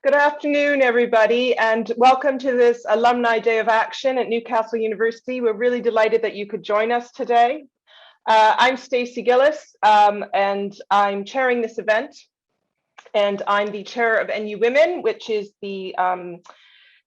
Good afternoon, everybody, and welcome to this Alumni Day of Action at Newcastle University. We're really delighted that you could join us today. I'm Stacey Gillis, and I'm chairing this event. And I'm the chair of NU Women, which is the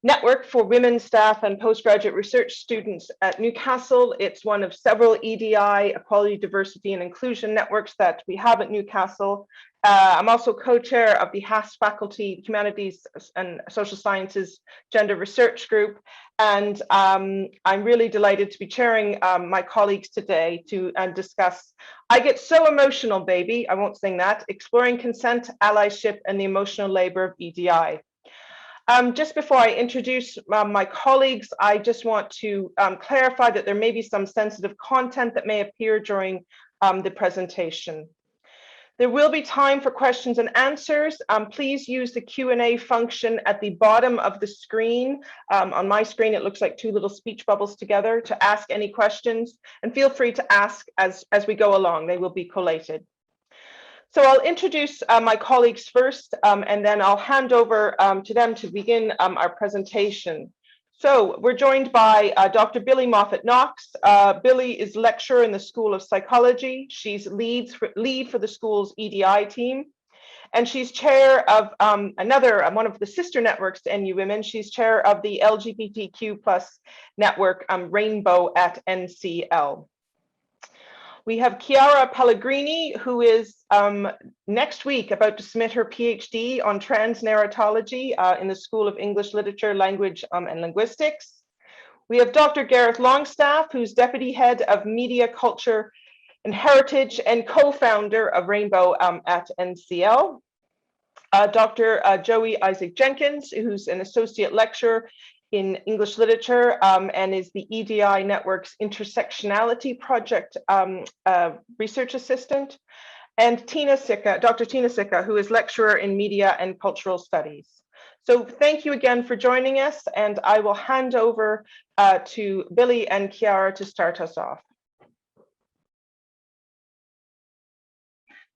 network for women staff and postgraduate research students at Newcastle. It's one of several EDI, Equality, Diversity and Inclusion networks that we have at Newcastle. I'm also co-chair of the HAS Faculty Humanities and Social Sciences Gender Research Group. And I'm really delighted to be chairing my colleagues today to discuss, I get so emotional, baby, I won't sing that, exploring consent, allyship, and the emotional labor of EDI. Just before I introduce my colleagues, I just want to clarify that there may be some sensitive content that may appear during the presentation. There will be time for questions and answers. Please use the Q&A function at the bottom of the screen. On my screen, it looks like two little speech bubbles together to ask any questions, and feel free to ask as we go along. They will be collated. So I'll introduce my colleagues first, and then I'll hand over to them to begin our presentation. So we're joined by Dr. Billy Moffat-Knox. Billy is lecturer in the School of Psychology. She's lead for the school's EDI team. And she's chair of one of the sister networks to NU Women. She's chair of the LGBTQ+ network Rainbow at NCL. We have Chiara Pellegrini, who is next week about to submit her PhD on transnarratology in the School of English Literature, Language and Linguistics. We have Dr. Gareth Longstaff, who's Deputy Head of Media, Culture and Heritage and co-founder of Rainbow at NCL. Dr. Joey Isaac Jenkins, who's an Associate Lecturer in English Literature and is the EDI Network's Intersectionality Project Research Assistant, and Dr. Tina Sicca, who is Lecturer in Media and Cultural Studies. So thank you again for joining us, and I will hand over to Billy and Chiara to start us off.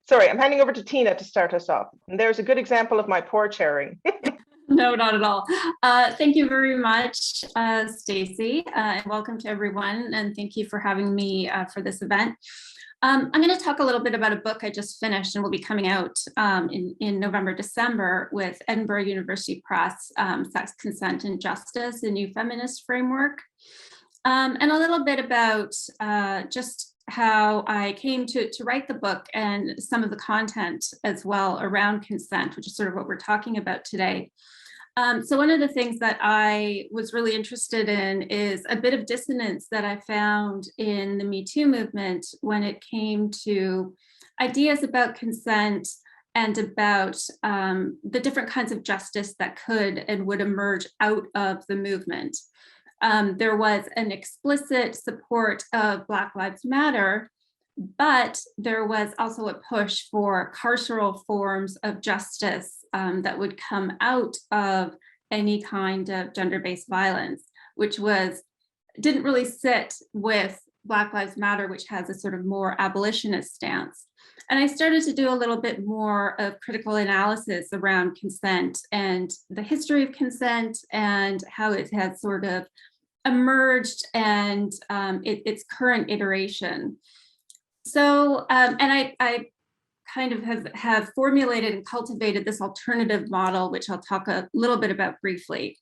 Sorry, I'm handing over to Tina to start us off. And there's a good example of my poor chairing. No, not at all. Thank you very much, Stacey, and welcome to everyone. And thank you for having me for this event. I'm going to talk a little bit about a book I just finished and will be coming out in November, December with Edinburgh University Press, Sex, Consent and Justice, a New Feminist Framework. And a little bit about just how I came to write the book and some of the content as well around consent, which is sort of what we're talking about today. So one of the things that I was really interested in is a bit of dissonance that I found in the Me Too movement when it came to ideas about consent and about the different kinds of justice that could and would emerge out of the movement. There was an explicit support of Black Lives Matter, but there was also a push for carceral forms of justice that would come out of any kind of gender-based violence, which didn't really sit with Black Lives Matter, which has a sort of more abolitionist stance. And I started to do a little bit more of critical analysis around consent and the history of consent and how it has sort of emerged and its current iteration. So, and I kind of have formulated and cultivated this alternative model, which I'll talk a little bit about briefly.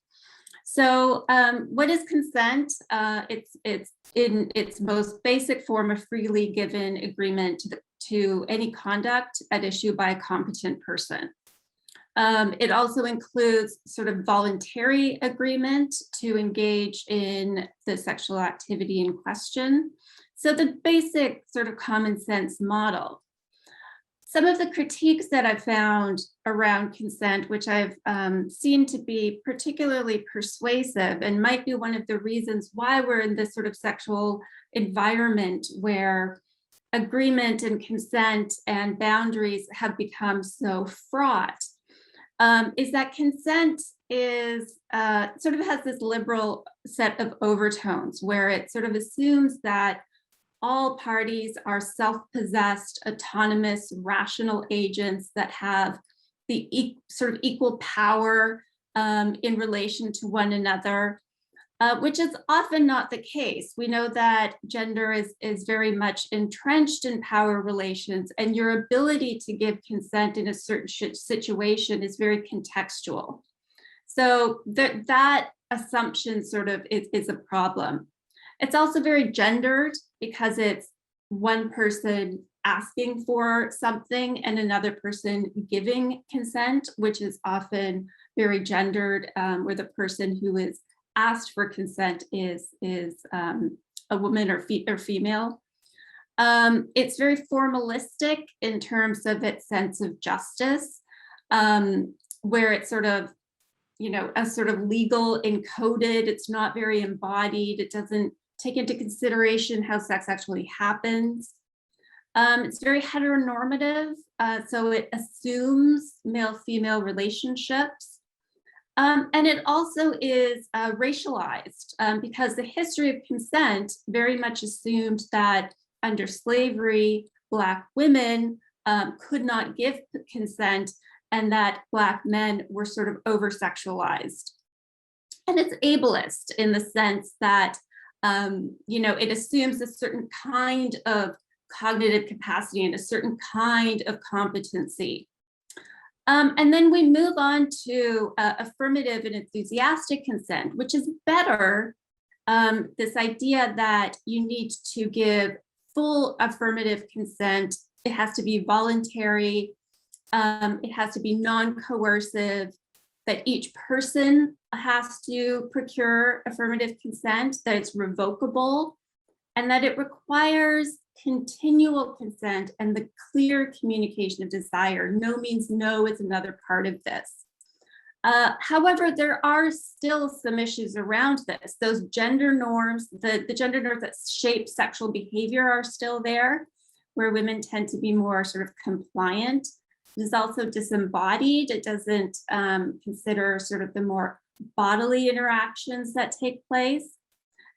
So what is consent? It's in its most basic form a freely given agreement to any conduct at issue by a competent person. It also includes sort of voluntary agreement to engage in the sexual activity in question. So the basic sort of common sense model. Some of the critiques that I've found around consent, which I've seen to be particularly persuasive and might be one of the reasons why we're in this sort of sexual environment where agreement and consent and boundaries have become so fraught, is that consent is sort of has this liberal set of overtones where it sort of assumes that all parties are self-possessed, autonomous, rational agents that have sort of equal power in relation to one another, which is often not the case. We know that gender is very much entrenched in power relations, and your ability to give consent in a certain situation is very contextual. So that assumption sort of is a problem. It's also very gendered because it's one person asking for something and another person giving consent, which is often very gendered, where the person who is asked for consent is a woman or female. It's very formalistic in terms of its sense of justice, where it's sort of, a sort of legal encoded. It's not very embodied. It doesn't take into consideration how sex actually happens. It's very heteronormative, so it assumes male-female relationships. And it also is racialized because the history of consent very much assumed that under slavery, Black women could not give consent, and that Black men were sort of over-sexualized. And it's ableist in the sense that, it assumes a certain kind of cognitive capacity and a certain kind of competency. And then we move on to affirmative and enthusiastic consent, which is better. This idea that you need to give full affirmative consent. It has to be voluntary. It has to be non-coercive, that each person has to procure affirmative consent, that it's revocable, and that it requires continual consent and the clear communication of desire. No means no is another part of this. However, there are still some issues around this. Those gender norms, the gender norms that shape sexual behavior are still there, where women tend to be more sort of compliant. It is also disembodied. It doesn't consider sort of the more bodily interactions that take place.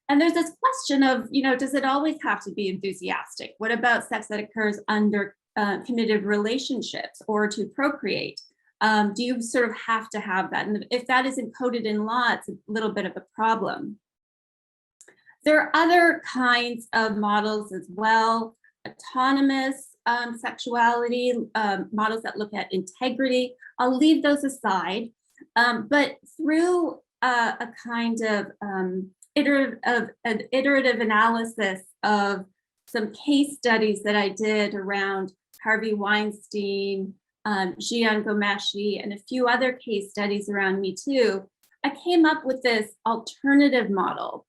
And there's this question of, does it always have to be enthusiastic? What about sex that occurs under committed relationships or to procreate? Do you sort of have to have that? And if that is encoded in law, it's a little bit of a problem. There are other kinds of models as well, autonomous sexuality, models that look at integrity. I'll leave those aside, but through a kind of iterative analysis of some case studies that I did around Harvey Weinstein, Jian Ghomeshi, and a few other case studies around Me Too, I came up with this alternative model,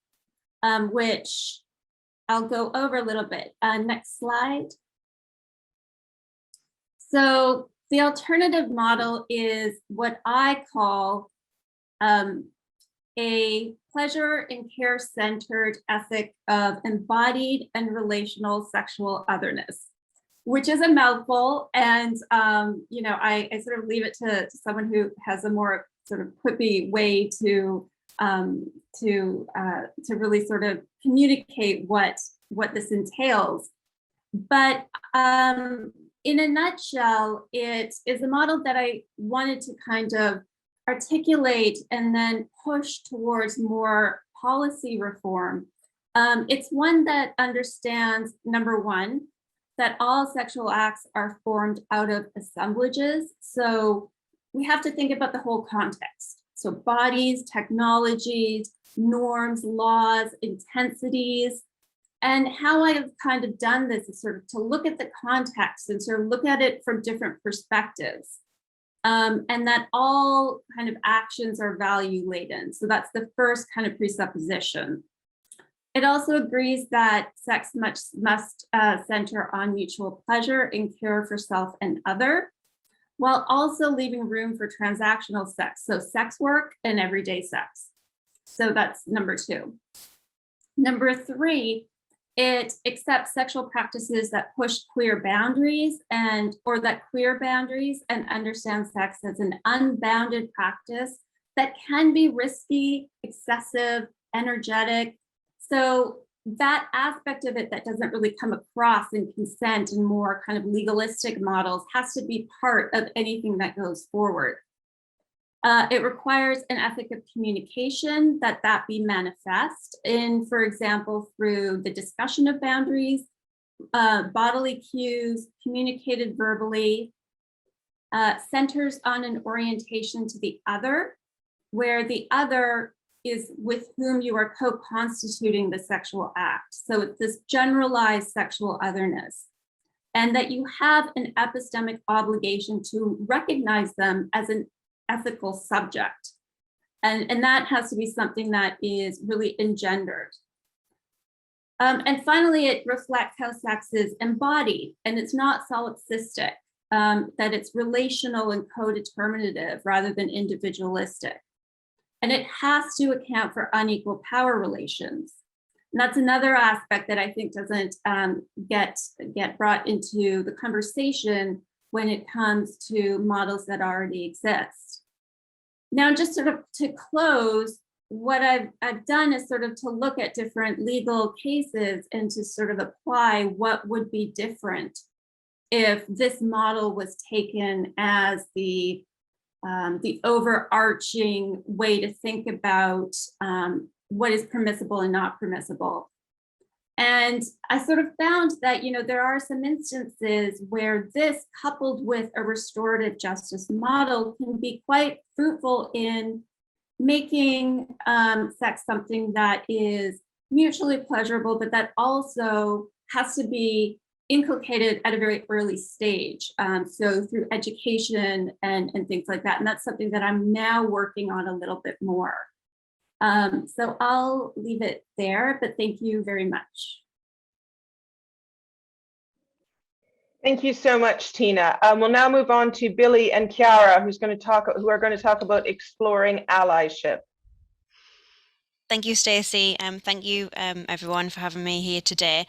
which I'll go over a little bit. Next slide. So the alternative model is what I call a pleasure and care-centered ethic of embodied and relational sexual otherness, which is a mouthful. And I sort of leave it to someone who has a more sort of quippy way to really sort of communicate what this entails. But in a nutshell, it is a model that I wanted to kind of articulate and then push towards more policy reform. It's one that understands, number one, that all sexual acts are formed out of assemblages. So we have to think about the whole context. So bodies, technologies, norms, laws, intensities. And how I have kind of done this is sort of to look at the context and sort of look at it from different perspectives. And that all kind of actions are value laden. So that's the first kind of presupposition. It also agrees that sex must center on mutual pleasure and care for self and other, while also leaving room for transactional sex. So sex work and everyday sex. So that's number two. Number three, it accepts sexual practices that push queer boundaries or that queer boundaries and understands sex as an unbounded practice that can be risky, excessive, energetic. So that aspect of it that doesn't really come across in consent and more kind of legalistic models has to be part of anything that goes forward. It requires an ethic of communication that be manifest in, for example, through the discussion of boundaries, bodily cues, communicated verbally, centers on an orientation to the other, where the other is with whom you are co-constituting the sexual act. So it's this generalized sexual otherness, and that you have an epistemic obligation to recognize them as an ethical subject. And that has to be something that is really engendered. And finally, it reflects how sex is embodied, and it's not solipsistic, that it's relational and co-determinative rather than individualistic. And it has to account for unequal power relations. And that's another aspect that I think doesn't get brought into the conversation when it comes to models that already exist. Now, just sort of to close, what I've done is sort of to look at different legal cases and to sort of apply what would be different if this model was taken as the overarching way to think about what is permissible and not permissible. And I sort of found that, there are some instances where this, coupled with a restorative justice model, can be quite fruitful in making sex something that is mutually pleasurable, but that also has to be inculcated at a very early stage. So through education and things like that. And that's something that I'm now working on a little bit more. So I'll leave it there, but thank you very much. Thank you so much, Tina. We'll now move on to Billy and Chiara, who are going to talk about exploring allyship. Thank you, Stacey. Thank you, everyone, for having me here today.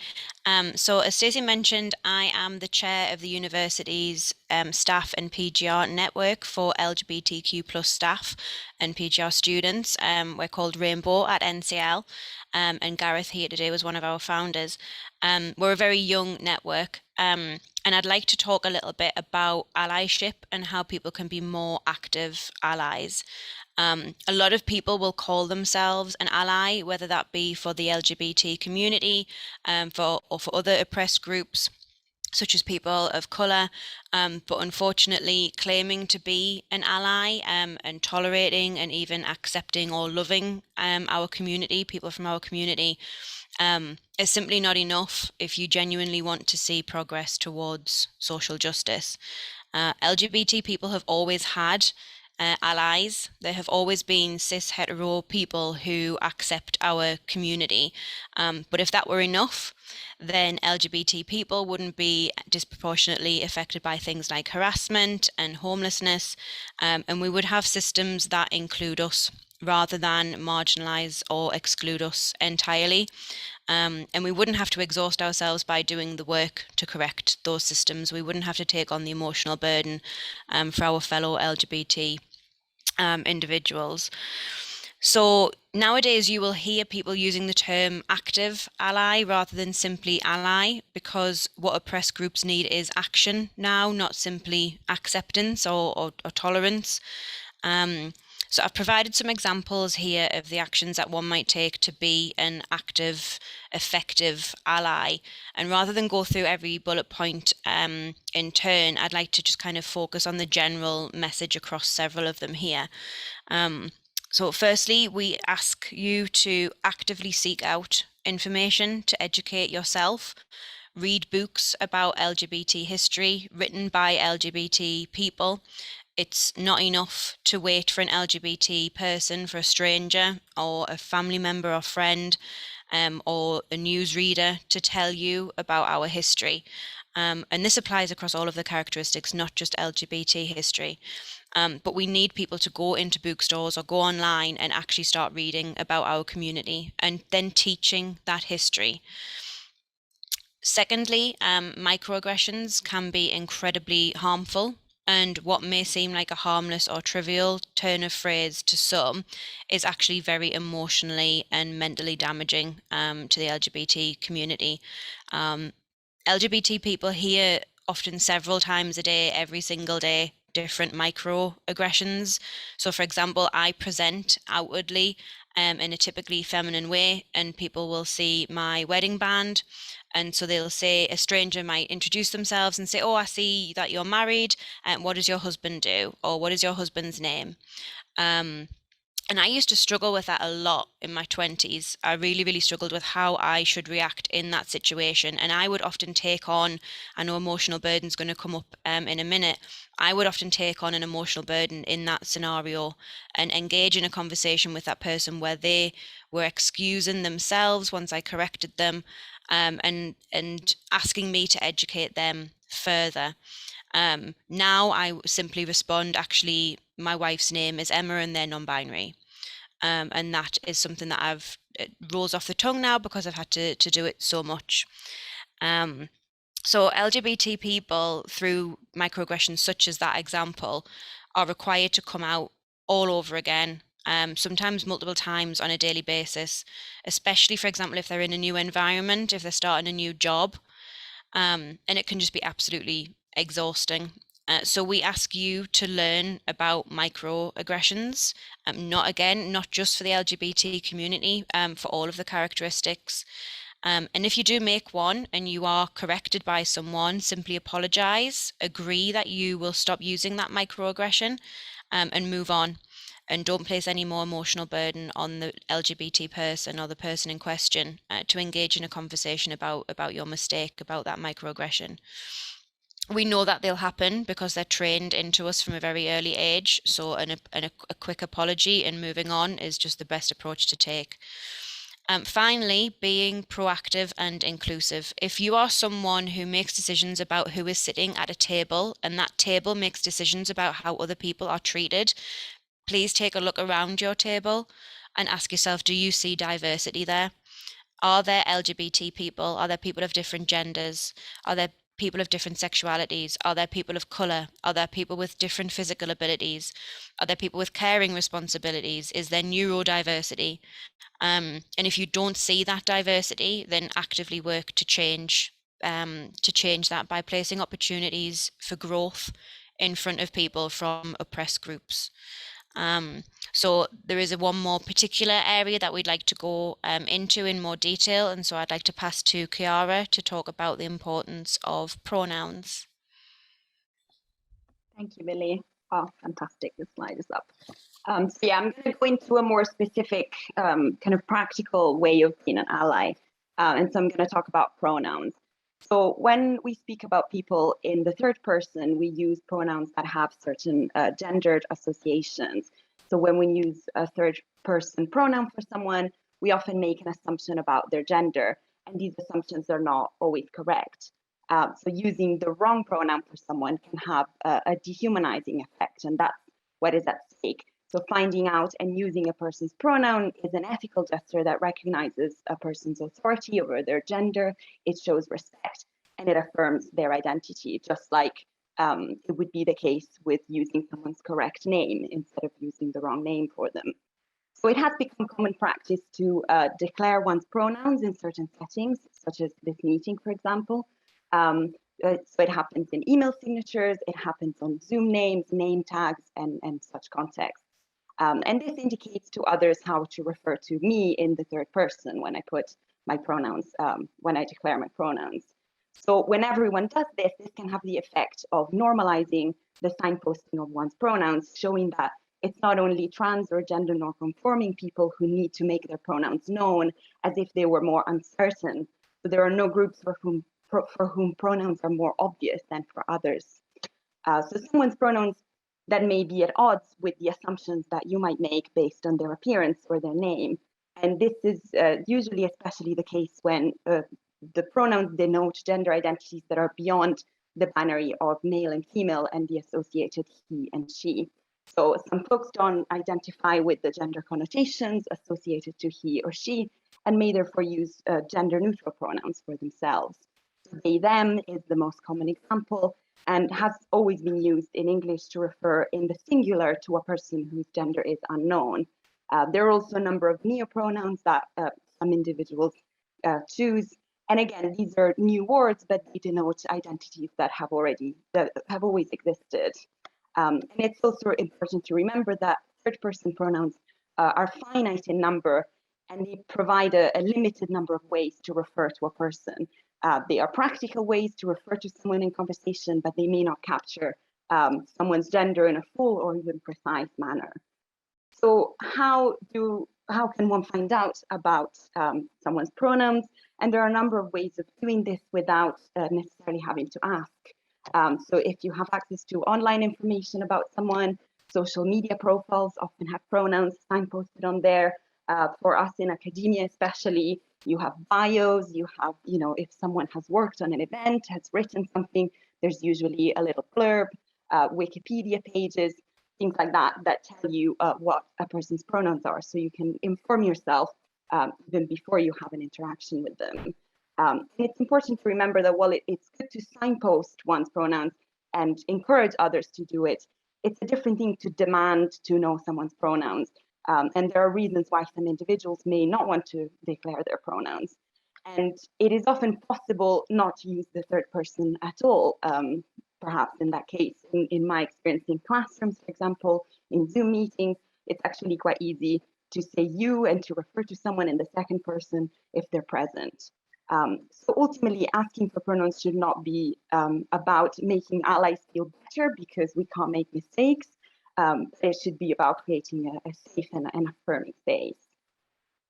So as Stacey mentioned, I am the chair of the university's staff and PGR network for LGBTQ+ staff and PGR students. We're called Rainbow at NCL, and Gareth here today was one of our founders. We're a very young network, and I'd like to talk a little bit about allyship and how people can be more active allies. A lot of people will call themselves an ally, whether that be for the LGBT community, or for other oppressed groups, such as people of colour, but unfortunately claiming to be an ally and tolerating and even accepting or loving our community, people from our community, is simply not enough if you genuinely want to see progress towards social justice. LGBT people have always had allies. There have always been cis hetero people who accept our community. But if that were enough, then LGBT people wouldn't be disproportionately affected by things like harassment and homelessness. And we would have systems that include us rather than marginalize or exclude us entirely. And we wouldn't have to exhaust ourselves by doing the work to correct those systems. We wouldn't have to take on the emotional burden for our fellow LGBT individuals. So nowadays you will hear people using the term active ally rather than simply ally, because what oppressed groups need is action now, not simply acceptance or tolerance. So I've provided some examples here of the actions that one might take to be an active, effective ally. And rather than go through every bullet point in turn, I'd like to just kind of focus on the general message across several of them here. So firstly, we ask you to actively seek out information to educate yourself. Read books about LGBT history written by LGBT people. It's not enough to wait for an LGBT person, for a stranger or a family member or friend, or a newsreader to tell you about our history. And this applies across all of the characteristics, not just LGBT history. But we need people to go into bookstores or go online and actually start reading about our community and then teaching that history. Secondly, microaggressions can be incredibly harmful And what may seem like a harmless or trivial turn of phrase to some is actually very emotionally and mentally damaging to the LGBT community. LGBT people hear often several times a day, every single day, different microaggressions. So, for example, I present outwardly in a typically feminine way, and people will see my wedding band. And so they'll say, a stranger might introduce themselves and say, "Oh, I see that you're married. And what does your husband do? Or what is your husband's name?" And I used to struggle with that a lot in my 20s. I really, really struggled with how I should react in that situation. And I would often take on, I know emotional burden's going to come up in a minute. I would often take on an emotional burden in that scenario and engage in a conversation with that person where they were excusing themselves once I corrected them, and asking me to educate them further. Now I simply respond, actually, my wife's name is Emma and they're non-binary. And that is something that it rolls off the tongue now because I've had to do it so much. So LGBT people, through microaggressions such as that example, are required to come out all over again, sometimes multiple times on a daily basis, especially, for example, if they're in a new environment, if they're starting a new job. And it can just be absolutely exhausting. So we ask you to learn about microaggressions, not just for the LGBT community, for all of the characteristics. And if you do make one and you are corrected by someone, simply apologize, agree that you will stop using that microaggression, and move on. And don't place any more emotional burden on the LGBT person or the person in question to engage in a conversation about your mistake, about that microaggression. We know that they'll happen because they're trained into us from a very early age. So a quick apology and moving on is just the best approach to take. Finally, being proactive and inclusive. If you are someone who makes decisions about who is sitting at a table and that table makes decisions about how other people are treated, please take a look around your table and ask yourself, do you see diversity there? Are there LGBT people? Are there people of different genders? Are there people of different sexualities? Are there people of colour? Are there people with different physical abilities? Are there people with caring responsibilities? Is there neurodiversity? And if you don't see that diversity, then actively work to change that by placing opportunities for growth in front of people from oppressed groups. So there is one more particular area that we'd like to go into in more detail, and so I'd like to pass to Chiara to talk about the importance of pronouns. Thank you, Millie. Oh, fantastic, the slide is up. So yeah, I'm going to go into a more specific kind of practical way of being an ally. And so I'm going to talk about pronouns. So when we speak about people in the third person, we use pronouns that have certain gendered associations. So when we use a third person pronoun for someone, we often make an assumption about their gender, and these assumptions are not always correct. So using the wrong pronoun for someone can have a dehumanizing effect, and that's what is at stake. So finding out and using a person's pronoun is an ethical gesture that recognizes a person's authority over their gender. It shows respect and it affirms their identity, just like it would be the case with using someone's correct name instead of using the wrong name for them. So it has become common practice to declare one's pronouns in certain settings, such as this meeting, for example. So it happens in email signatures, it happens on Zoom names, name tags, and such contexts. And this indicates to others how to refer to me in the third person when I put my pronouns, when I declare my pronouns. So when everyone does this, this can have the effect of normalizing the signposting of one's pronouns, showing that it's not only trans or gender non-conforming people who need to make their pronouns known as if they were more uncertain. So there are no groups for whom pronouns are more obvious than for others. So someone's pronouns that may be at odds with the assumptions that you might make based on their appearance or their name. And this is usually especially the case when the pronouns denote gender identities that are beyond the binary of male and female and the associated he and she. So some folks don't identify with the gender connotations associated to he or she and may therefore use gender neutral pronouns for themselves. So they, them is the most common example. and has always been used in English to refer in the singular to a person whose gender is unknown. There are also a number of neopronouns that some individuals choose. And again, these are new words, but they denote identities that have always existed. And it's also important to remember that third-person pronouns are finite in number, and they provide a limited number of ways to refer to a person. They are practical ways to refer to someone in conversation, but they may not capture someone's gender in a full or even precise manner. So how can one find out about someone's pronouns? And there are a number of ways of doing this without necessarily having to ask. So if you have access to online information about someone, social media profiles often have pronouns signposted on there. For us in academia especially, you have bios, you have, if someone has worked on an event, has written something, there's usually a little blurb, Wikipedia pages, things like that, that tell you what a person's pronouns are. So you can inform yourself even before you have an interaction with them. And it's important to remember that while it's good to signpost one's pronouns and encourage others to do it, it's a different thing to demand to know someone's pronouns. And there are reasons why some individuals may not want to declare their pronouns. And it is often possible not to use the third person at all, perhaps in that case. In my experience in classrooms, for example, in Zoom meetings, it's actually quite easy to say you and to refer to someone in the second person if they're present. So ultimately, asking for pronouns should not be about making allies feel better because we can't make mistakes. It should be about creating a safe and affirming space.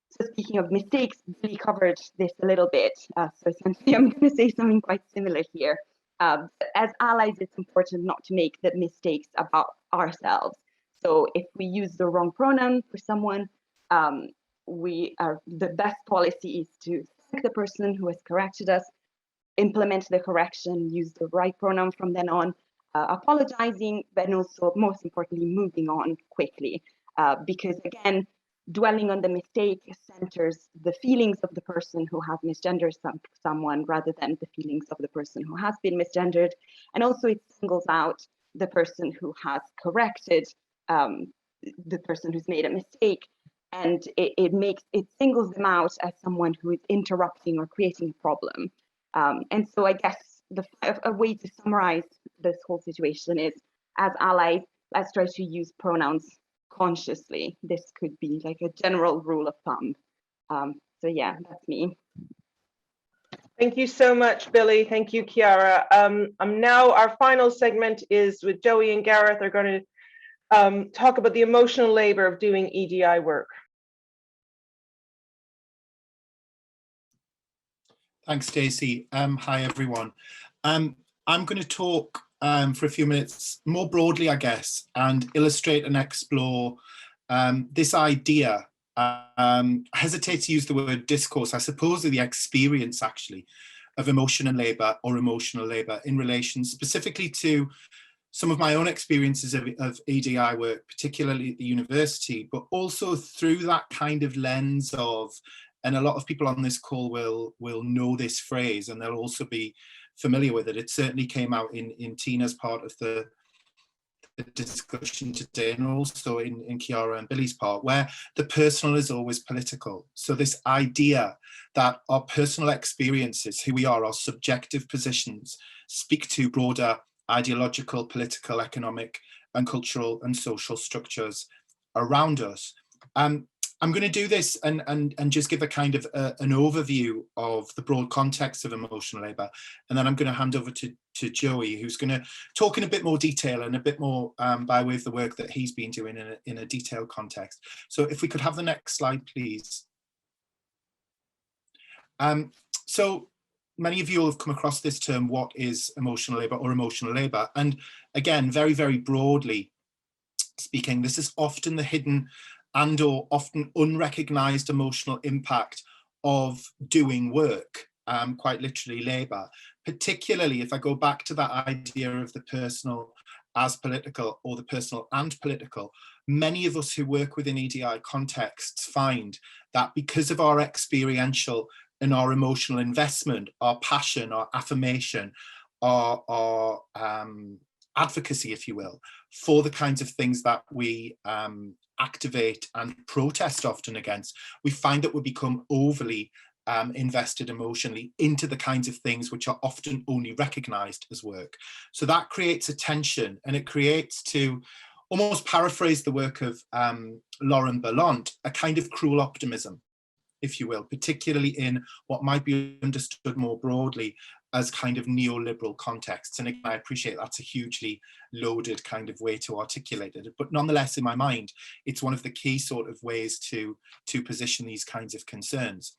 So speaking of mistakes, Billy covered this a little bit. So essentially, I'm going to say something quite similar here. As allies, it's important not to make the mistakes about ourselves. So if we use the wrong pronoun for someone, the best policy is to thank the person who has corrected us, implement the correction, use the right pronoun from then on, apologizing, but also most importantly, moving on quickly. Because again, dwelling on the mistake centers the feelings of the person who has misgendered someone rather than the feelings of the person who has been misgendered. And also it singles out the person who has corrected the person who's made a mistake. And it singles them out as someone who is interrupting or creating a problem. And so I guess a way to summarize this whole situation is, as allies, let's try to use pronouns consciously. This could be like a general rule of thumb. So yeah, that's me. Thank you so much, Billy. Thank you, Chiara. Now our final segment is with Joey and Gareth. They're going to talk about the emotional labor of doing EDI work. Thanks, Stacey. Hi, everyone. I'm going to talk for a few minutes more broadly, I guess, and illustrate and explore this idea. I hesitate to use the word discourse, I suppose the experience actually of emotion and labour or emotional labour in relation specifically to some of my own experiences of EDI work, particularly at the university, but also through that kind of lens of, and a lot of people on this call will know this phrase and they'll also be familiar with it. It certainly came out in Tina's part of the discussion today, and also in Chiara and Billy's part, where the personal is always political. So this idea that our personal experiences, who we are, our subjective positions, speak to broader ideological, political, economic, and cultural and social structures around us. I'm going to do this and just give a kind of an overview of the broad context of emotional labour, and then I'm going to hand over to Joey, who's going to talk in a bit more detail and a bit more by way of the work that he's been doing in a detailed context. So if we could have the next slide, please. So many of you will have come across this term, what is emotional labour or emotional labour? And again, very, very broadly speaking, this is often the hidden and or often unrecognised emotional impact of doing work, quite literally labour, particularly if I go back to that idea of the personal as political or the personal and political. Many of us who work within EDI contexts find that because of our experiential and our emotional investment, our passion, our affirmation, our advocacy, if you will, for the kinds of things that we activate and protest often against, we find that we become overly invested emotionally into the kinds of things which are often only recognized as work. So that creates a tension, and it creates, to almost paraphrase the work of Lauren Berlant, a kind of cruel optimism, if you will, particularly in what might be understood more broadly as kind of neoliberal contexts. And again, I appreciate that's a hugely loaded kind of way to articulate it, but nonetheless, in my mind, it's one of the key sort of ways to position these kinds of concerns.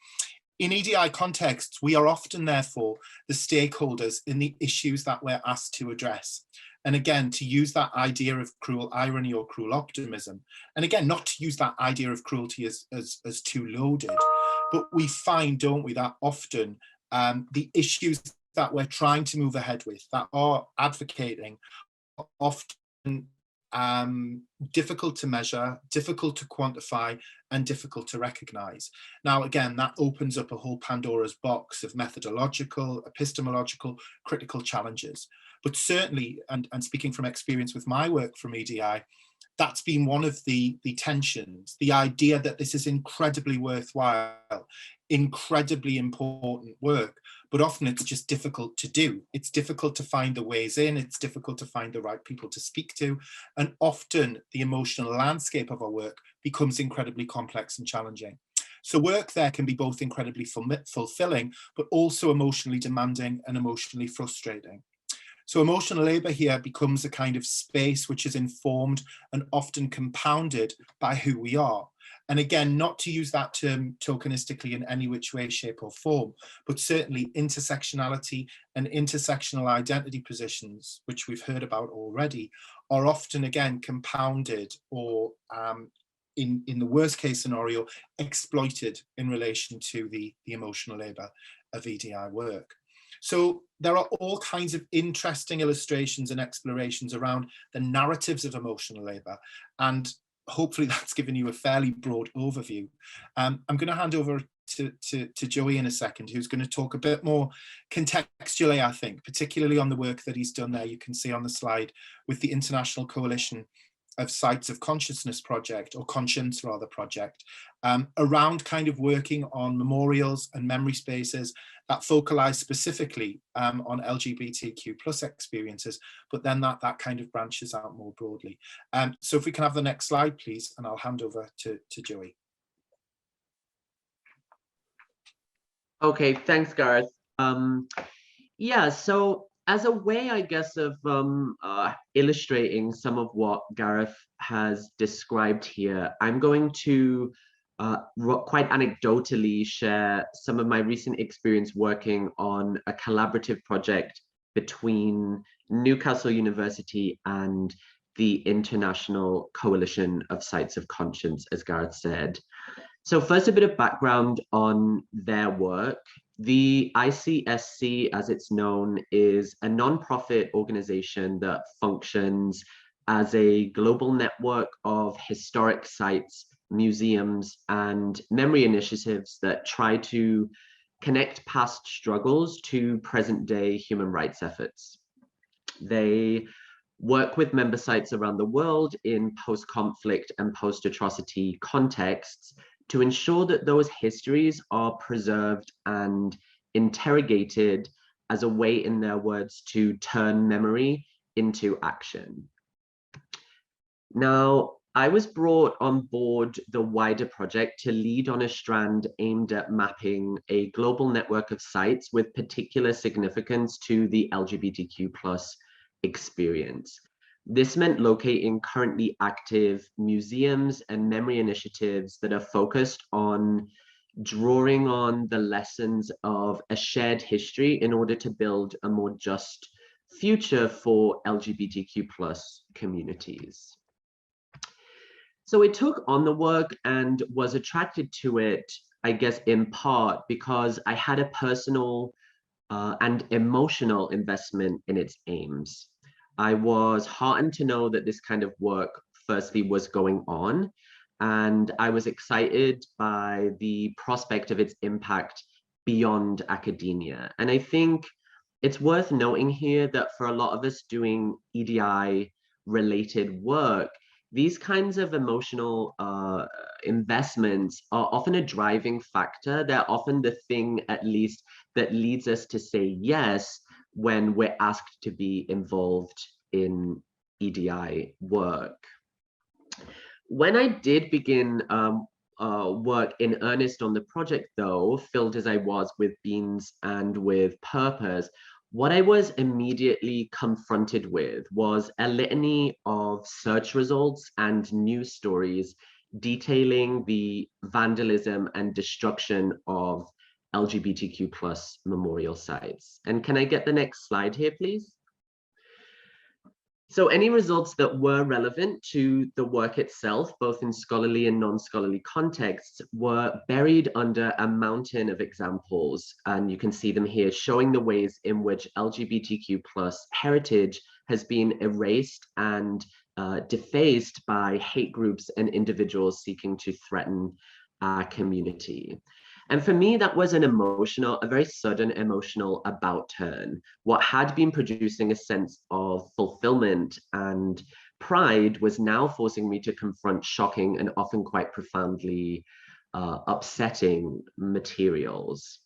In EDI contexts, we are often, therefore, the stakeholders in the issues that we're asked to address. And again, to use that idea of cruel irony or cruel optimism, and again, not to use that idea of cruelty as too loaded, but we find, don't we, that often the issues that we're trying to move ahead with, that are advocating, are often difficult to measure, difficult to quantify, and difficult to recognize. Now, again, that opens up a whole Pandora's box of methodological, epistemological, critical challenges. But certainly, and speaking from experience with my work from EDI, that's been one of the tensions, the idea that this is incredibly worthwhile, incredibly important work, but often it's just difficult to do. It's difficult to find the ways in, it's difficult to find the right people to speak to, and often the emotional landscape of our work becomes incredibly complex and challenging. So work there can be both incredibly fulfilling, but also emotionally demanding and emotionally frustrating. So emotional labour here becomes a kind of space which is informed and often compounded by who we are. And again, not to use that term tokenistically in any which way, shape or form, but certainly intersectionality and intersectional identity positions, which we've heard about already, are often, again, compounded or in the worst case scenario, exploited in relation to the emotional labour of EDI work. So there are all kinds of interesting illustrations and explorations around the narratives of emotional labour, and hopefully that's given you a fairly broad overview. I'm going to hand over to Joey in a second, who's going to talk a bit more contextually, I think, particularly on the work that he's done there. You can see on the slide with the International Coalition of Sites of Consciousness project, or Conscience rather project, around kind of working on memorials and memory spaces that focalize specifically on LGBTQ plus experiences, but then that kind of branches out more broadly. So if we can have the next slide, please, and I'll hand over to Joey. Okay, thanks, Gareth. Yeah, so as a way, I guess, of illustrating some of what Gareth has described here, I'm going to quite anecdotally share some of my recent experience working on a collaborative project between Newcastle University and the International Coalition of Sites of Conscience, as Gareth said. So first, a bit of background on their work. The ICSC, as it's known, is a non-profit organization that functions as a global network of historic sites, museums, and memory initiatives that try to connect past struggles to present-day human rights efforts. They work with member sites around the world in post-conflict and post-atrocity contexts to ensure that those histories are preserved and interrogated as a way, in their words, to turn memory into action. Now, I was brought on board the wider project to lead on a strand aimed at mapping a global network of sites with particular significance to the LGBTQ+ experience. This meant locating currently active museums and memory initiatives that are focused on drawing on the lessons of a shared history in order to build a more just future for LGBTQ+ communities. So I took on the work and was attracted to it, I guess, in part because I had a personal and emotional investment in its aims. I was heartened to know that this kind of work, firstly, was going on, and I was excited by the prospect of its impact beyond academia. And I think It's worth noting here that for a lot of us doing EDI related work, these kinds of emotional investments are often a driving factor. They're often the thing, at least, that leads us to say yes when we're asked to be involved in EDI work. When I did begin work in earnest on the project, though, filled as I was with beans and with purpose, what I was immediately confronted with was a litany of search results and news stories detailing the vandalism and destruction of LGBTQ plus memorial sites. And can I get the next slide here, please? So any results that were relevant to the work itself, both in scholarly and non-scholarly contexts, were buried under a mountain of examples. And you can see them here, showing the ways in which LGBTQ plus heritage has been erased and defaced by hate groups and individuals seeking to threaten our community. And for me, that was a very sudden emotional about turn. What had been producing a sense of fulfillment and pride was now forcing me to confront shocking and often quite profoundly upsetting materials.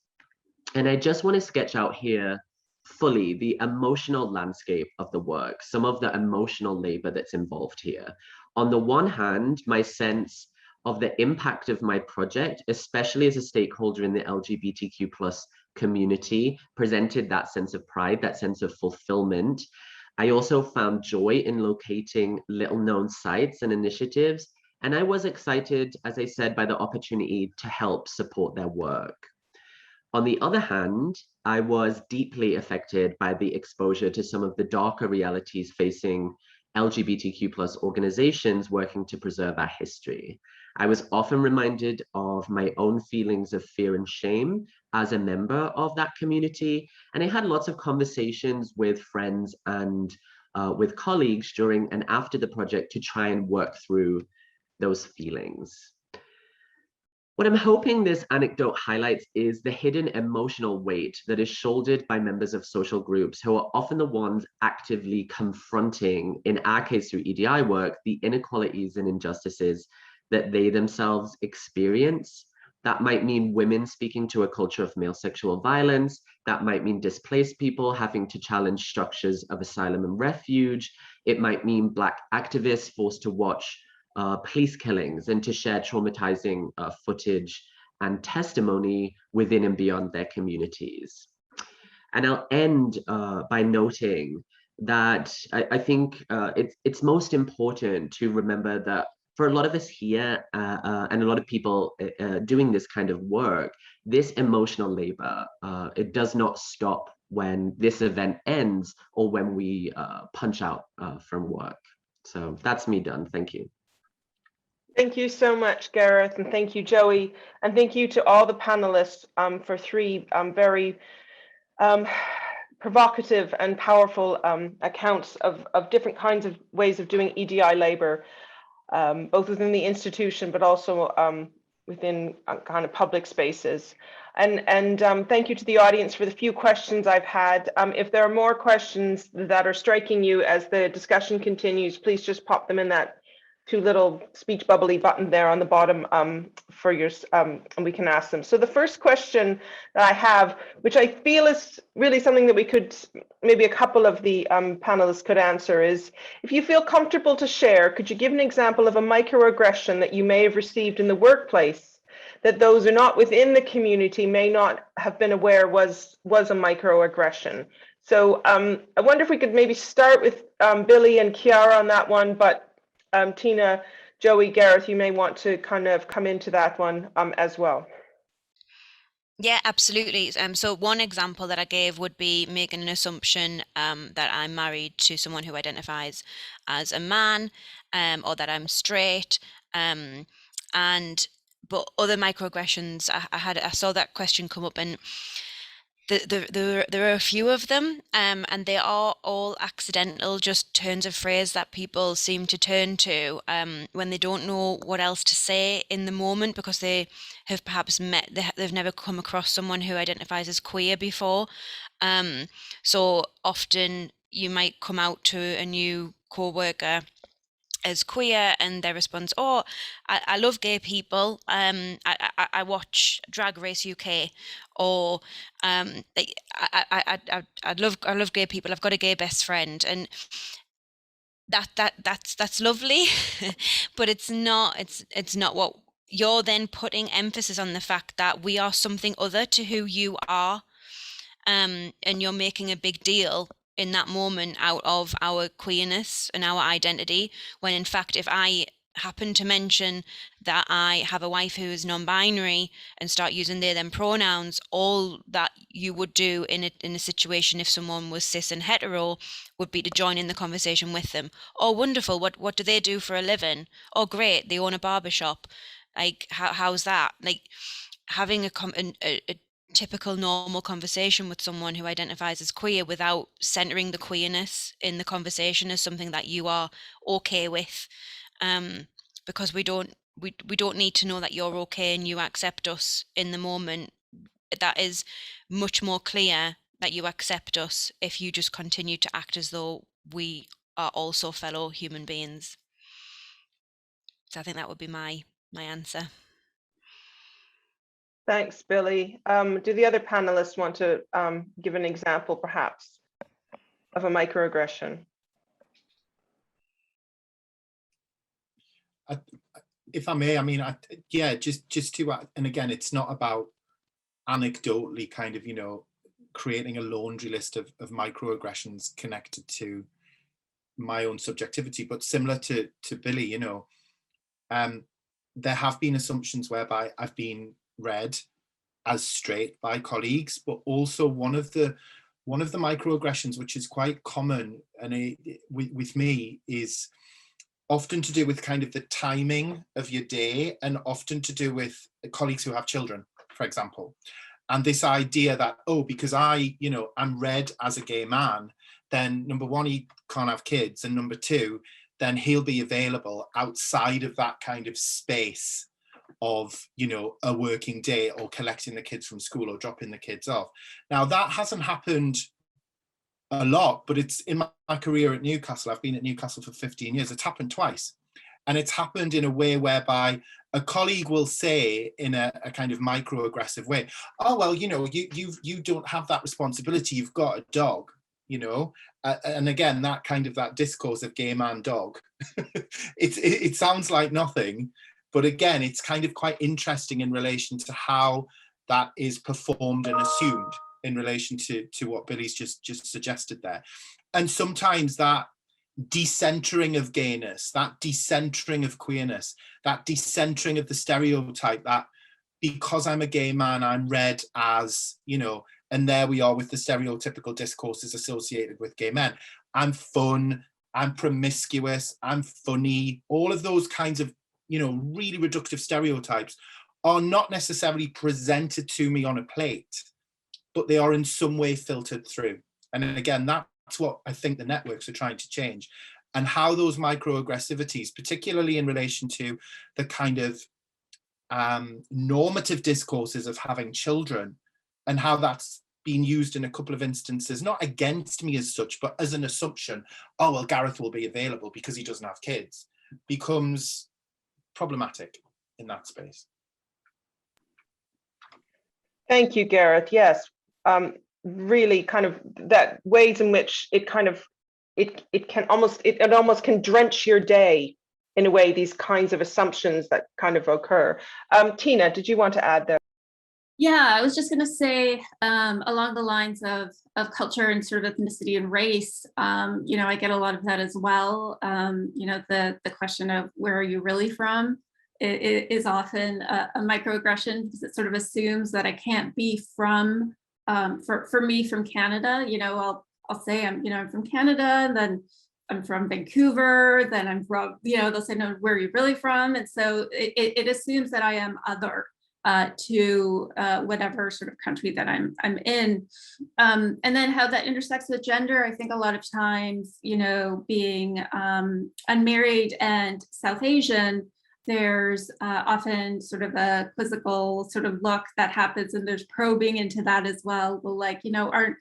And I just want to sketch out here fully the emotional landscape of the work, some of the emotional labor that's involved here. On the one hand, my sense of the impact of my project, especially as a stakeholder in the LGBTQ plus community, presented that sense of pride, that sense of fulfillment. I also found joy in locating little known sites and initiatives. And I was excited, as I said, by the opportunity to help support their work. On the other hand, I was deeply affected by the exposure to some of the darker realities facing LGBTQ plus organizations working to preserve our history. I was often reminded of my own feelings of fear and shame as a member of that community. And I had lots of conversations with friends and with colleagues during and after the project to try and work through those feelings. What I'm hoping this anecdote highlights is the hidden emotional weight that is shouldered by members of social groups who are often the ones actively confronting, in our case through EDI work, the inequalities and injustices that they themselves experience. That might mean women speaking to a culture of male sexual violence. That might mean displaced people having to challenge structures of asylum and refuge. It might mean Black activists forced to watch police killings and to share traumatizing footage and testimony within and beyond their communities. And I'll end by noting that I think it's most important to remember that for a lot of us here and a lot of people doing this kind of work, this emotional labor, it does not stop when this event ends or when we punch out from work. So that's me done. Thank you. Thank you so much, Gareth, and thank you, Joey, and thank you to all the panelists for three very provocative and powerful accounts of different kinds of ways of doing EDI labor, both within the institution, but also within kind of public spaces. And thank you to the audience for the few questions I've had. If there are more questions that are striking you as the discussion continues, please just pop them in that two little speech bubbly button there on the bottom for yours, and we can ask them. So the first question that I have, which I feel is really something that we could, maybe a couple of the panelists could answer, is if you feel comfortable to share, could you give an example of a microaggression that you may have received in the workplace that those who are not within the community may not have been aware was a microaggression? So I wonder if we could maybe start with Billy and Chiara on that one, but Tina, Joey, Gareth, you may want to kind of come into that one as well. Yeah, absolutely. So one example that I gave would be making an assumption that I'm married to someone who identifies as a man, or that I'm straight. But other microaggressions, I saw that question come up, and there are a few of them, and they are all accidental, just turns of phrase that people seem to turn to when they don't know what else to say in the moment, because they have perhaps they've never come across someone who identifies as queer before. So often you might come out to a new co-worker as queer, and their response, "Oh, I love gay people. I watch Drag Race UK," or I love gay people. I've got a gay best friend," and that's lovely, but it's not what you're then putting emphasis on, the fact that we are something other to who you are, and you're making a big deal in that moment out of our queerness and our identity, when in fact, if I happen to mention that I have a wife who is non-binary and start using they them pronouns, all that you would do in a situation if someone was cis and hetero would be to join in the conversation with them. "Oh, wonderful, what do they do for a living? Oh, great, they own a barbershop. Like, how's that?" Like, having a typical normal conversation with someone who identifies as queer without centering the queerness in the conversation as something that you are okay with, because we don't need to know that you're okay and you accept us in the moment. That is much more clear that you accept us if you just continue to act as though we are also fellow human beings. So I think that would be my answer. Thanks, Billy. Do the other panelists want to give an example, perhaps, of a microaggression? If I may, I mean, yeah, just to, and again, it's not about anecdotally kind of, creating a laundry list of microaggressions connected to my own subjectivity, but similar to Billy, there have been assumptions whereby I've been read as straight by colleagues, but also one of the microaggressions which is quite common and with me is often to do with kind of the timing of your day, and often to do with colleagues who have children, for example. And this idea that, oh, because I'm read as a gay man, then number one, he can't have kids, and number two, then he'll be available outside of that kind of space of, a working day, or collecting the kids from school or dropping the kids off. Now, that hasn't happened a lot, but it's in my career at Newcastle. I've been at Newcastle for 15 years. It's happened twice. And it's happened in a way whereby a colleague will say in a kind of microaggressive way, "Oh, well, you don't have that responsibility. You've got a dog," and again, that discourse of gay man dog, it sounds like nothing, but again, it's kind of quite interesting in relation to how that is performed and assumed in relation to what Billy's just suggested there. And sometimes that decentering of gayness, that decentering of queerness, that decentering of the stereotype that because I'm a gay man, I'm read as, and there we are with the stereotypical discourses associated with gay men. I'm fun, I'm promiscuous, I'm funny. All of those kinds of, really reductive stereotypes are not necessarily presented to me on a plate, but they are in some way filtered through. And again, that's what I think the networks are trying to change, and how those microaggressivities, particularly in relation to the kind of normative discourses of having children, and how that's been used in a couple of instances, not against me as such, but as an assumption, "Oh, well, Gareth will be available because he doesn't have kids," becomes problematic in that space. Thank you, Gareth. Yes, really kind of that ways in which it kind of, it almost can drench your day in a way, these kinds of assumptions that kind of occur. Tina, did you want to add there? Yeah, I was just going to say, along the lines of culture and sort of ethnicity and race, I get a lot of that as well. The question of where are you really from is often a microaggression, because it sort of assumes that I can't be from, for me, from Canada. I'll say I'm from Canada, and then I'm from Vancouver, then I'm from, they'll say, "No, where are you really from?" And so it assumes that I am other. to whatever sort of country that I'm in. And then how that intersects with gender. I think a lot of times, you know, being unmarried and South Asian, there's often sort of a quizzical sort of look that happens, and there's probing into that as well. Well, like, you know, aren't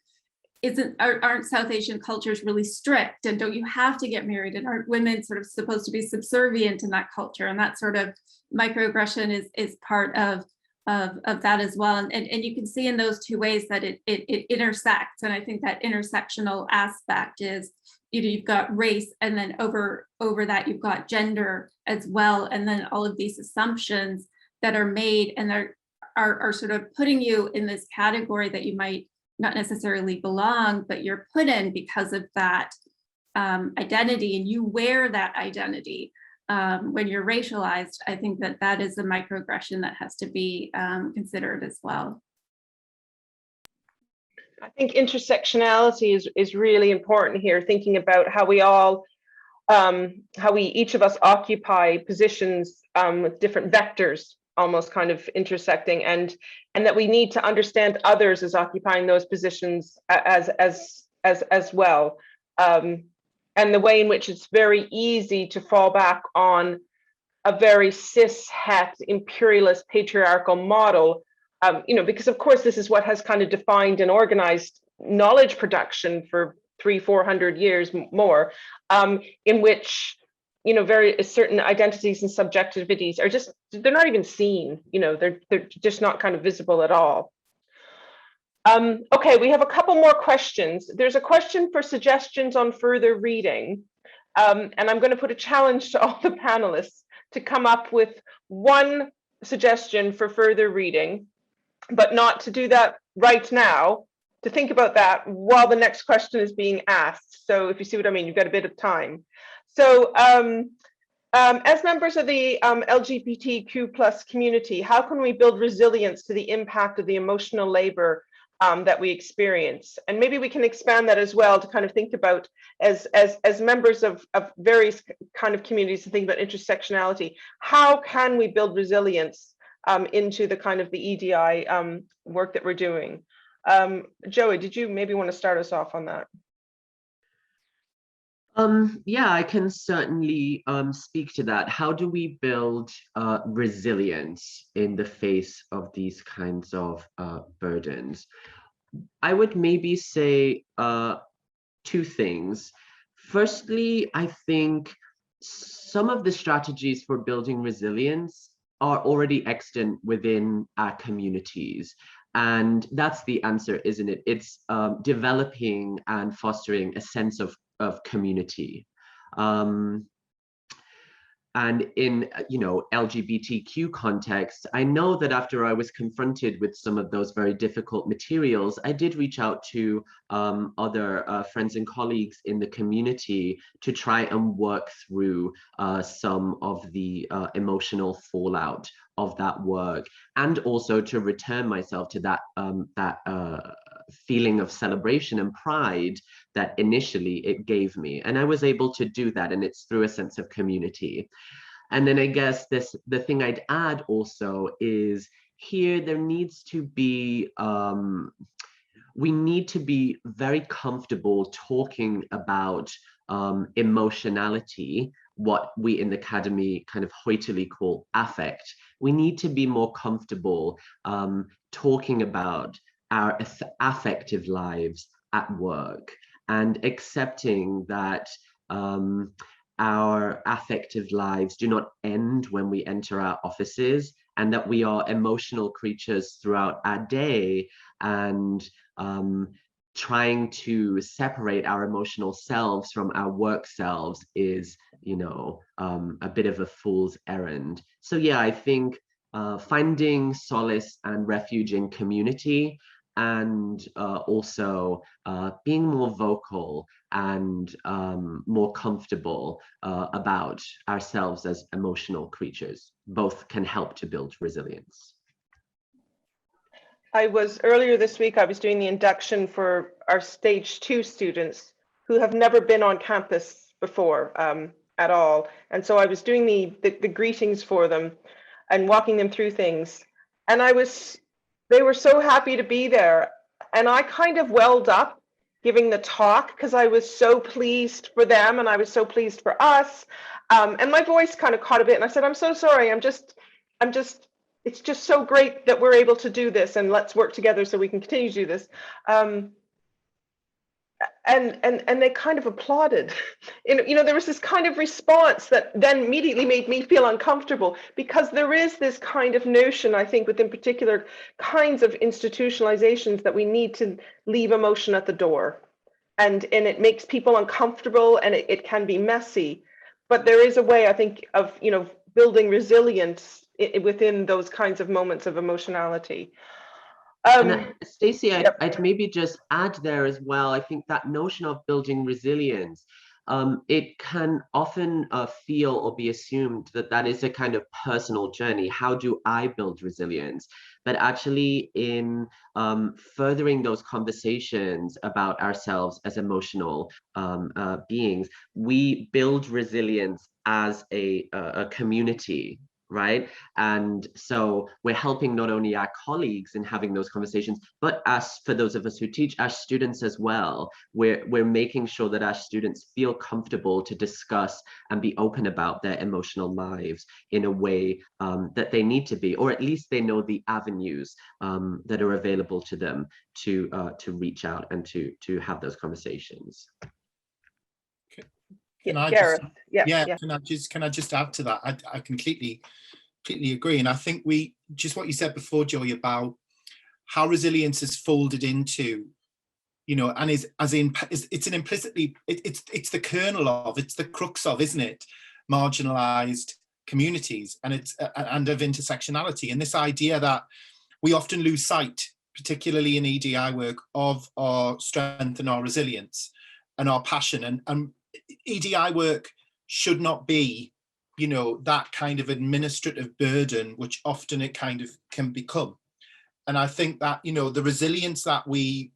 South Asian cultures really strict, and don't you have to get married, and aren't women sort of supposed to be subservient in that culture? And that sort of microaggression is part of that as well. And you can see in those two ways that it intersects. And I think that intersectional aspect is, you know, you've got race, and then over that you've got gender as well, and then all of these assumptions that are made and are sort of putting you in this category that you might not necessarily belong, but you're put in because of that identity, and you wear that identity when you're racialized. I think that is a microaggression that has to be considered as well. I think intersectionality is really important here, thinking about how we all, each of us occupy positions with different vectors, almost kind of intersecting, and that we need to understand others as occupying those positions as well. And the way in which it's very easy to fall back on a very cis het imperialist patriarchal model, you know, because of course this is what has kind of defined and organized knowledge production for 300-400 years more, in which, you know, very certain identities and subjectivities are just, they're not even seen, you know, they're just not kind of visible at all. Okay, we have a couple more questions. There's a question for suggestions on further reading. And I'm going to put a challenge to all the panelists to come up with one suggestion for further reading, but not to do that right now, to think about that while the next question is being asked. So if you see what I mean, you've got a bit of time. So as members of the LGBTQ+ community, how can we build resilience to the impact of the emotional labor that we experience? And maybe we can expand that as well to kind of think about, as members of various kind of communities, to think about intersectionality. How can we build resilience into the kind of the EDI work that we're doing? Joey, did you maybe want to start us off on that? Yeah, I can certainly speak to that. How do we build resilience in the face of these kinds of burdens? I would maybe say two things. Firstly, I think some of the strategies for building resilience are already extant within our communities. And that's the answer, isn't it? It's developing and fostering a sense of community. And in, you know, LGBTQ context, I know that after I was confronted with some of those very difficult materials, I did reach out to other friends and colleagues in the community to try and work through some of the emotional fallout of that work, and also to return myself to that feeling of celebration and pride that initially it gave me. And I was able to do that, and it's through a sense of community. And then I guess the thing I'd add also is, here there needs to be, we need to be very comfortable talking about emotionality, what we in the academy kind of hoitily call affect. We need to be more comfortable talking about our affective lives at work, and accepting that our affective lives do not end when we enter our offices, and that we are emotional creatures throughout our day, and trying to separate our emotional selves from our work selves is, you know, a bit of a fool's errand. So yeah, I think finding solace and refuge in community, and also being more vocal and more comfortable about ourselves as emotional creatures, both can help to build resilience. Earlier this week, I was doing the induction for our stage 2 students who have never been on campus before at all. And so I was doing the greetings for them and walking them through things. and they were so happy to be there. And I kind of welled up giving the talk because I was so pleased for them and I was so pleased for us. And my voice kind of caught a bit, and I said, I'm so sorry. It's just so great that we're able to do this, and let's work together so we can continue to do this. And they kind of applauded. There was this kind of response that then immediately made me feel uncomfortable, because there is this kind of notion, I think, within particular kinds of institutionalizations, that we need to leave emotion at the door. And it makes people uncomfortable, and it can be messy. But there is a way, I think, of building resilience within those kinds of moments of emotionality. Stacey, Yep. I'd maybe just add there as well. I think that notion of building resilience, it can often feel or be assumed that that is a kind of personal journey. How do I build resilience? But actually, in furthering those conversations about ourselves as emotional beings, we build resilience as a community. Right? And so we're helping not only our colleagues in having those conversations, but for those of us who teach, our students as well. We're making sure that our students feel comfortable to discuss and be open about their emotional lives in a way that they need to be, or at least they know the avenues that are available to them to reach out and to have those conversations. Can I just add to that? I completely agree. And I think just what you said before, Joey, about how resilience is folded into, and it's the kernel of, it's the crux of, isn't it, marginalized communities and of intersectionality, and this idea that we often lose sight, particularly in EDI work, of our strength and our resilience and our passion. And EDI work should not be, that kind of administrative burden, which often it kind of can become. And I think that, the resilience that we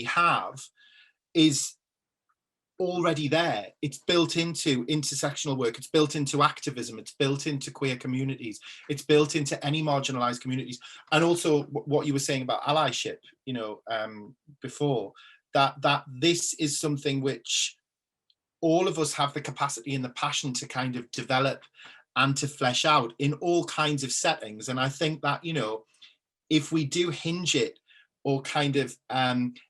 have is already there. It's built into intersectional work. It's built into activism. It's built into queer communities. It's built into any marginalized communities. And also what you were saying about allyship, before, that this is something which all of us have the capacity and the passion to kind of develop and to flesh out in all kinds of settings. And I think that, if we do hinge it or kind of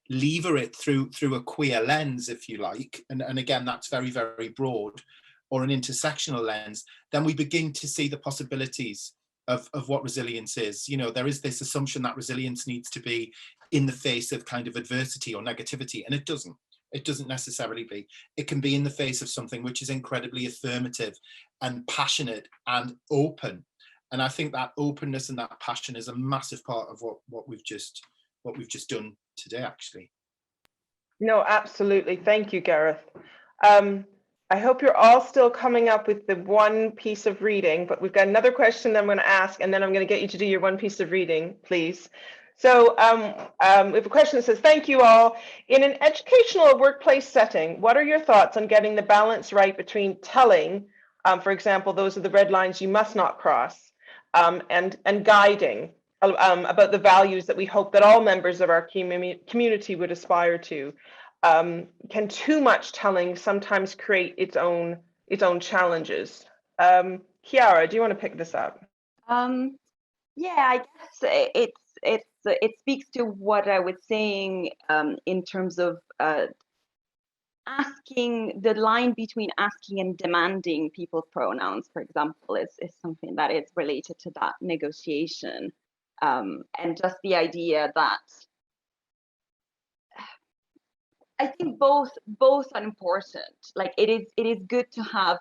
lever it through a queer lens, if you like, and again, that's very, very broad, or an intersectional lens, then we begin to see the possibilities of what resilience is. There is this assumption that resilience needs to be in the face of kind of adversity or negativity, and it doesn't. It doesn't necessarily be. It can be in the face of something which is incredibly affirmative and passionate and open. And I think that openness and that passion is a massive part of what we've just done today, actually. No, absolutely. Thank you, Gareth. I hope you're all still coming up with the one piece of reading, but we've got another question that I'm going to ask, and then I'm going to get you to do your one piece of reading, please. So we have a question that says, thank you all. In an educational or workplace setting, what are your thoughts on getting the balance right between telling, for example, those are the red lines you must not cross, and guiding about the values that we hope that all members of our community would aspire to? Can too much telling sometimes create its own challenges? Chiara, do you want to pick this up? Yeah, I guess it speaks to what I was saying in terms of asking, the line between asking and demanding people's pronouns, for example, is something that is related to that negotiation, and just the idea that I think both are important. Like it is good to have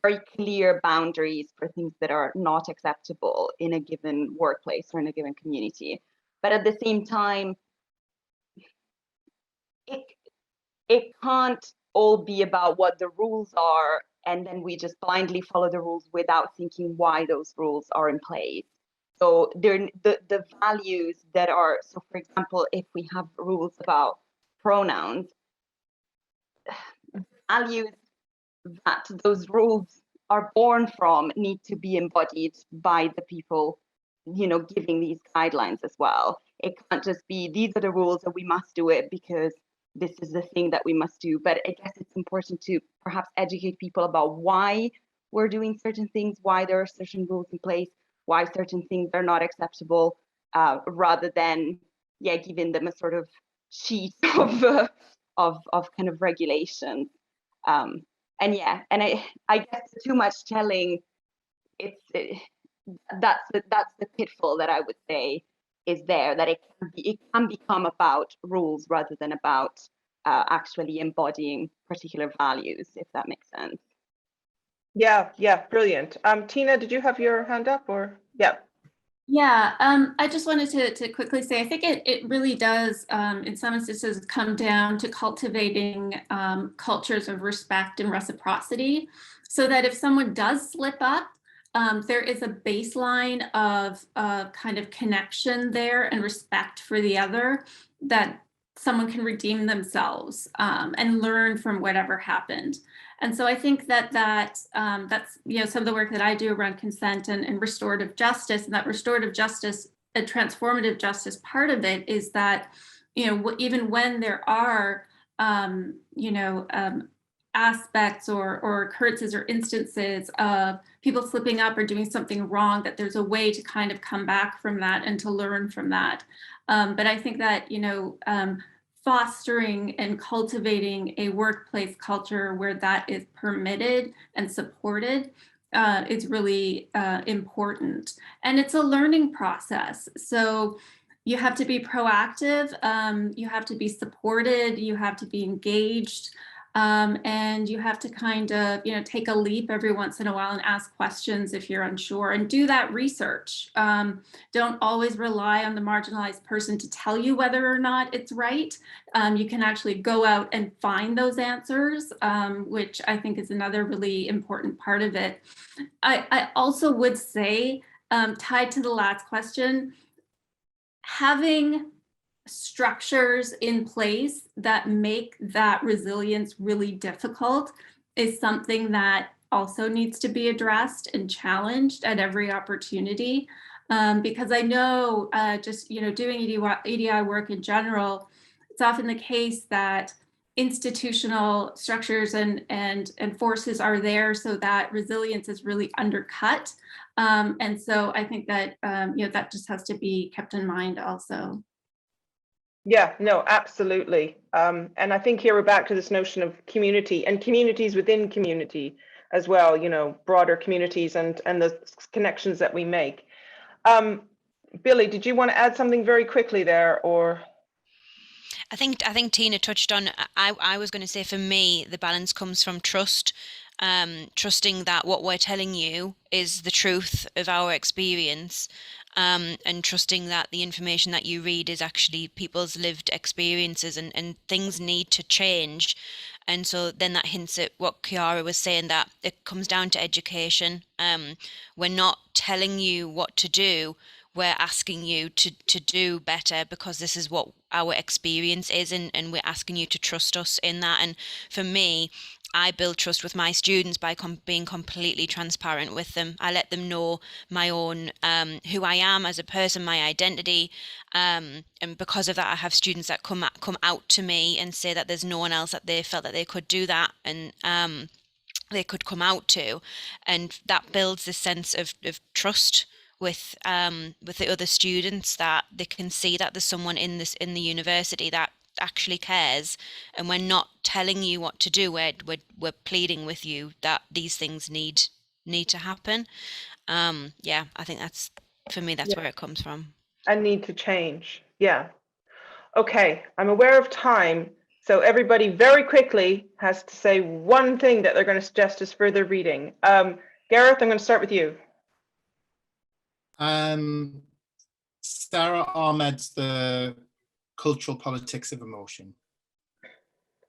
very clear boundaries for things that are not acceptable in a given workplace or in a given community. But at the same time, it can't all be about what the rules are, and then we just blindly follow the rules without thinking why those rules are in place. So the values that are, so for example, if we have rules about pronouns, values that those rules are born from need to be embodied by the people giving these guidelines as well. It can't just be, these are the rules and we must do it because this is the thing that we must do. But I guess it's important to perhaps educate people about why we're doing certain things, why there are certain rules in place, why certain things are not acceptable, rather than giving them a sort of sheet of kind of regulations. And I guess too much telling, that's the pitfall that I would say is there, that it can become about rules rather than about actually embodying particular values, if that makes sense. Yeah, brilliant. Tina, did you have your hand up, or? Yeah, I just wanted to quickly say, I think it really does, in some instances, come down to cultivating cultures of respect and reciprocity, so that if someone does slip up, there is a baseline of kind of connection there and respect for the other, that someone can redeem themselves and learn from whatever happened. And so I think that's some of the work that I do around consent and restorative justice, and that restorative justice, a transformative justice part of it is that, even when there are, aspects or occurrences or instances of people slipping up or doing something wrong, that there's a way to kind of come back from that and to learn from that. But I think that, fostering and cultivating a workplace culture where that is permitted and supported is really important. And it's a learning process. So you have to be proactive, you have to be supported, you have to be engaged, and you have to kind of, take a leap every once in a while and ask questions if you're unsure, and do that research. Don't always rely on the marginalized person to tell you whether or not it's right. You can actually go out and find those answers, which I think is another really important part of it. I also would say, tied to the last question, having structures in place that make that resilience really difficult is something that also needs to be addressed and challenged at every opportunity. Because I know doing EDI work in general, it's often the case that institutional structures and forces are there so that resilience is really undercut. And so I think that that just has to be kept in mind also. Yeah, no, absolutely. And I think here we're back to this notion of community and communities within community as well, broader communities and the connections that we make. Billy, did you want to add something very quickly there, or? I think Tina touched on, I was going to say, for me, the balance comes from trust. Trusting that what we're telling you is the truth of our experience, and trusting that the information that you read is actually people's lived experiences, and things need to change. And so then that hints at what Chiara was saying, that it comes down to education. We're not telling you what to do, we're asking you to do better, because this is what our experience is, and we're asking you to trust us in that. And for me, I build trust with my students by being completely transparent with them. I let them know my own who I am as a person, my identity, and because of that, I have students that come out to me and say that there's no one else that they felt that they could do that, and they could come out to, and that builds this sense of trust with the other students, that they can see that there's someone in the university that actually cares, and we're not telling you what to do, we're pleading with you that these things need to happen. I think that's, for me, that's where it comes from. And need to change. Yeah. Okay, I'm aware of time, so everybody very quickly has to say one thing that they're going to suggest as further reading. Gareth, I'm going to start with you. Sarah Ahmed's The Cultural Politics of Emotion.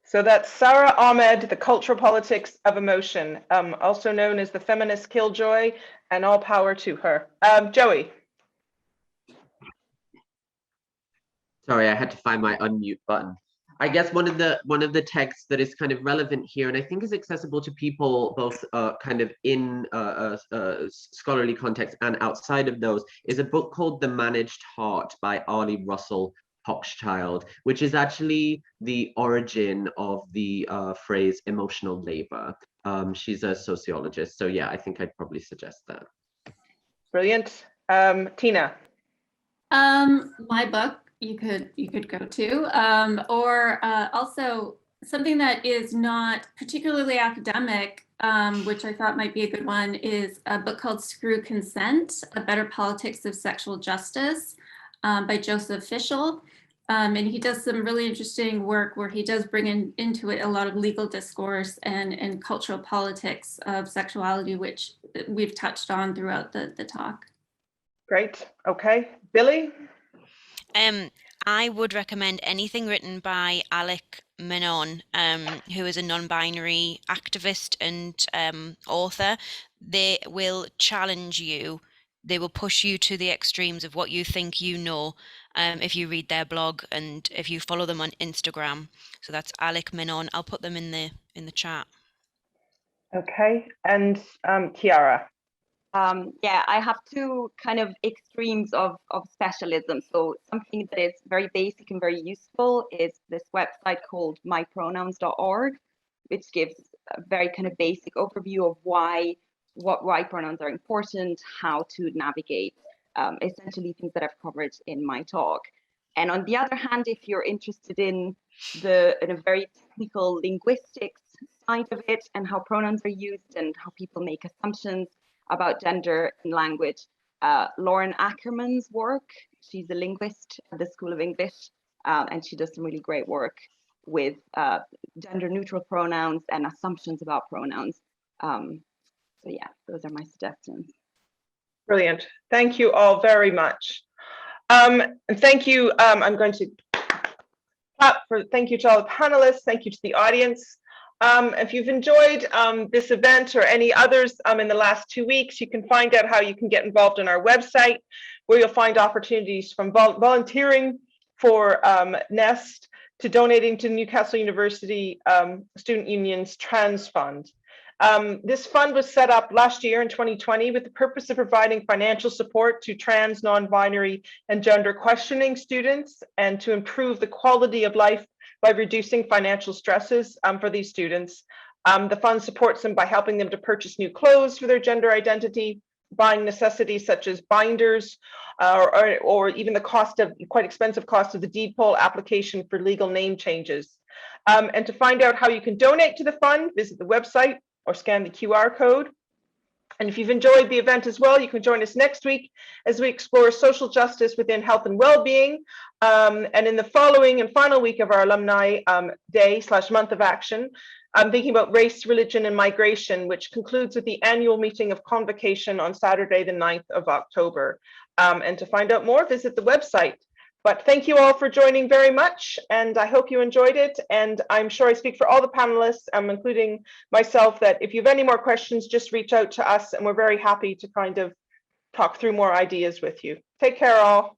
So that's Sarah Ahmed, The Cultural Politics of Emotion, also known as the feminist killjoy, and all power to her. Joey. Sorry, I had to find my unmute button. I guess one of the texts that is kind of relevant here, and I think is accessible to people both kind of in scholarly context and outside of those, is a book called The Managed Heart by Arlie Russell Hochschild, which is actually the origin of the phrase emotional labor. She's a sociologist, so yeah, I think I'd probably suggest that. Brilliant. Tina. My book you could go to, or also something that is not particularly academic, which I thought might be a good one, is a book called Screw Consent, A Better Politics of Sexual Justice, by Joseph Fischel. And he does some really interesting work where he does bring into it a lot of legal discourse and cultural politics of sexuality, which we've touched on throughout the talk. Great. Okay. Billy? I would recommend anything written by Alec Menon, who is a non-binary activist and author. They will challenge you. They will push you to the extremes of what you think you know, if you read their blog and if you follow them on Instagram. So that's Alec Menon. I'll put them in the chat. Okay. And Chiara? Yeah, I have two kind of extremes of specialism. So something that is very basic and very useful is this website called mypronouns.org, which gives a very kind of basic overview of why pronouns are important, how to navigate, essentially things that I've covered in my talk. And on the other hand, if you're interested in a very technical linguistics side of it and how pronouns are used and how people make assumptions about gender and language, Lauren Ackerman's work, she's a linguist at the School of English, and she does some really great work with gender neutral pronouns and assumptions about pronouns. So yeah, those are my suggestions. Brilliant. Thank you all very much. And thank you. I'm going to clap for thank you to all the panelists. Thank you to the audience. If you've enjoyed this event or any others in the last 2 weeks, you can find out how you can get involved on our website, where you'll find opportunities from volunteering for NEST to donating to Newcastle University Student Union's Trans Fund. This fund was set up last year in 2020 with the purpose of providing financial support to trans, non-binary, and gender questioning students and to improve the quality of life by reducing financial stresses for these students. The fund supports them by helping them to purchase new clothes for their gender identity, buying necessities such as binders, or even the quite expensive cost of the deed poll application for legal name changes. And to find out how you can donate to the fund, visit the website or scan the QR code. And if you've enjoyed the event as well, you can join us next week as we explore social justice within health and well-being. And in the following and final week of our Alumni Day/Month of Action, I'm thinking about race, religion, and migration, which concludes with the annual meeting of Convocation on Saturday, the 9th of October. And to find out more, visit the website. But thank you all for joining very much, and I hope you enjoyed it. And I'm sure I speak for all the panelists, including myself, that if you have any more questions, just reach out to us, and we're very happy to kind of talk through more ideas with you. Take care, all.